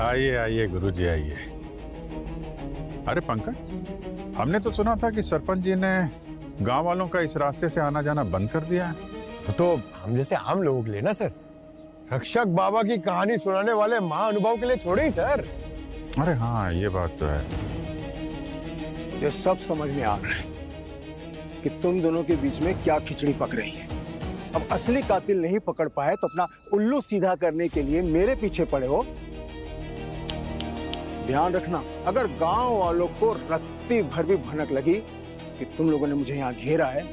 आइए आइए गुरुजी आइए। अरे पंकज, हमने तो सुना था कि सरपंच जी ने गांव वालों का इस रास्ते से आना जाना बंद कर दिया है। तो हम जैसे आम लोगों के लिए ना सर, रक्षक बाबा की कहानी सुनाने वाले महाअनुभव के लिए थोड़े ही सर। अरे हाँ, ये बात तो है। मुझे सब समझ में आ रहा है कि तुम दोनों के बीच में क्या खिचड़ी पक रही है। अब असली कातिल नहीं पकड़ पाए तो अपना उल्लू सीधा करने के लिए मेरे पीछे पड़े हो। ध्यान रखना, अगर गांव वालों को रत्ती भर भी भनक लगी कि तुम लोगों ने मुझे यहाँ घेरा है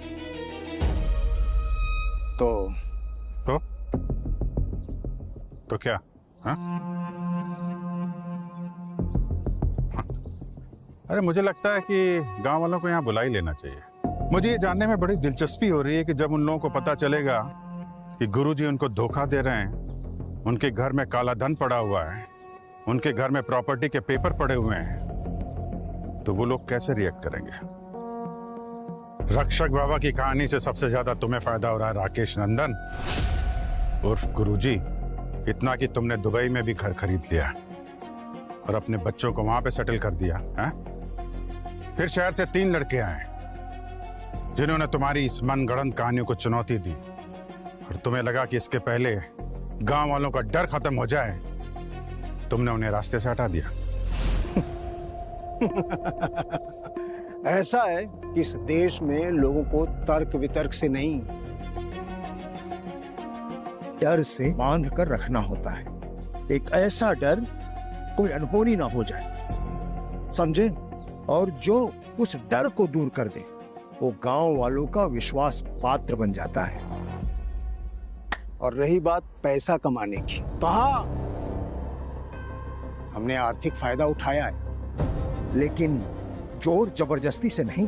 तो क्या? हाँ? अरे मुझे लगता है कि गांव वालों को यहाँ बुला ही लेना चाहिए। मुझे ये जानने में बड़ी दिलचस्पी हो रही है कि जब उन लोगों को पता चलेगा कि गुरुजी उनको धोखा दे रहे हैं, उनके घर में काला धन पड़ा हुआ है, उनके घर में प्रॉपर्टी के पेपर पड़े हुए हैं, तो वो लोग कैसे रिएक्ट करेंगे? रक्षक बाबा की कहानी से सबसे ज्यादा तुम्हें फायदा हो रहा है राकेश नंदन उर्फ गुरुजी। इतना कि तुमने दुबई में भी घर खरीद लिया और अपने बच्चों को वहां पे सेटल कर दिया है? फिर शहर से 3 लड़के आए जिन्होंने तुम्हारी इस मनगढ़ंत कहानियों को चुनौती दी, और तुम्हें लगा कि इसके पहले गांव वालों का डर खत्म हो जाए, तुमने उन्हें रास्ते से हटा दिया। ऐसा है कि इस देश में लोगों को तर्क वितर्क से नहीं, डर से बांध कर रखना होता है। एक ऐसा डर कोई अनहोनी ना हो जाए, समझे? और जो उस डर को दूर कर दे वो गांव वालों का विश्वास पात्र बन जाता है। और रही बात पैसा कमाने की, तो हाँ, हमने आर्थिक फायदा उठाया है, लेकिन जोर जबरदस्ती से नहीं,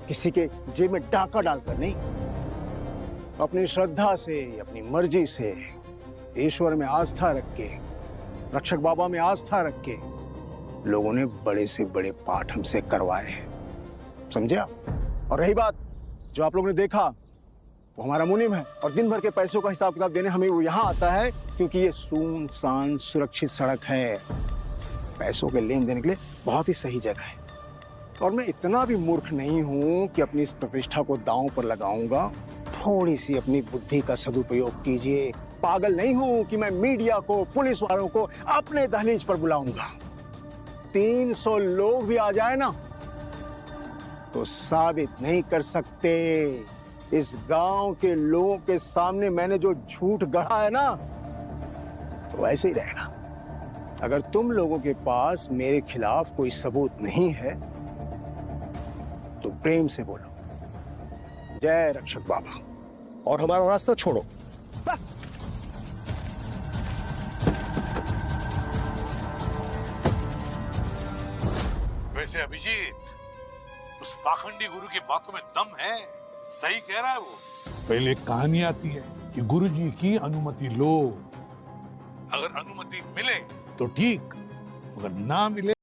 किसी के जेब में डाका डालकर नहीं, अपनी श्रद्धा से, अपनी मर्जी से, ईश्वर में आस्था रख के, रक्षक बाबा में आस्था रख के लोगों ने बड़े से बड़े पाठ हमसे करवाए हैं, समझे आप? और रही बात जो आप लोगों ने देखा, वो हमारा मुनीम है और दिन भर के पैसों का हिसाब किताब देने हमें वो यहाँ आता है, क्योंकि ये सुनसान सुरक्षित सड़क है। पैसों के लेन देन के लिए बहुत ही सही जगह है। और मैं इतना भी मूर्ख नहीं हूं कि अपनी इस प्रतिष्ठा को दांव पर लगाऊंगा। थोड़ी सी अपनी बुद्धि का सदुपयोग कीजिए। पागल नहीं हूं कि मैं मीडिया को, पुलिस वालों को अपने दहलीज पर बुलाऊंगा। 300 लोग भी आ जाए ना तो साबित नहीं कर सकते इस गांव के लोगों के सामने मैंने जो झूठ गढ़ा है ना, तो वैसे ही रहेगा। अगर तुम लोगों के पास मेरे खिलाफ कोई सबूत नहीं है तो प्रेम से बोलो, जय रक्षक बाबा, और हमारा रास्ता छोड़ो। वैसे अभिजीत, उस पाखंडी गुरु की बातों में दम है, सही कह रहा है वो। पहले एक कहानी आती है कि गुरुजी की अनुमति लो, अगर अनुमति मिले तो ठीक, अगर ना मिले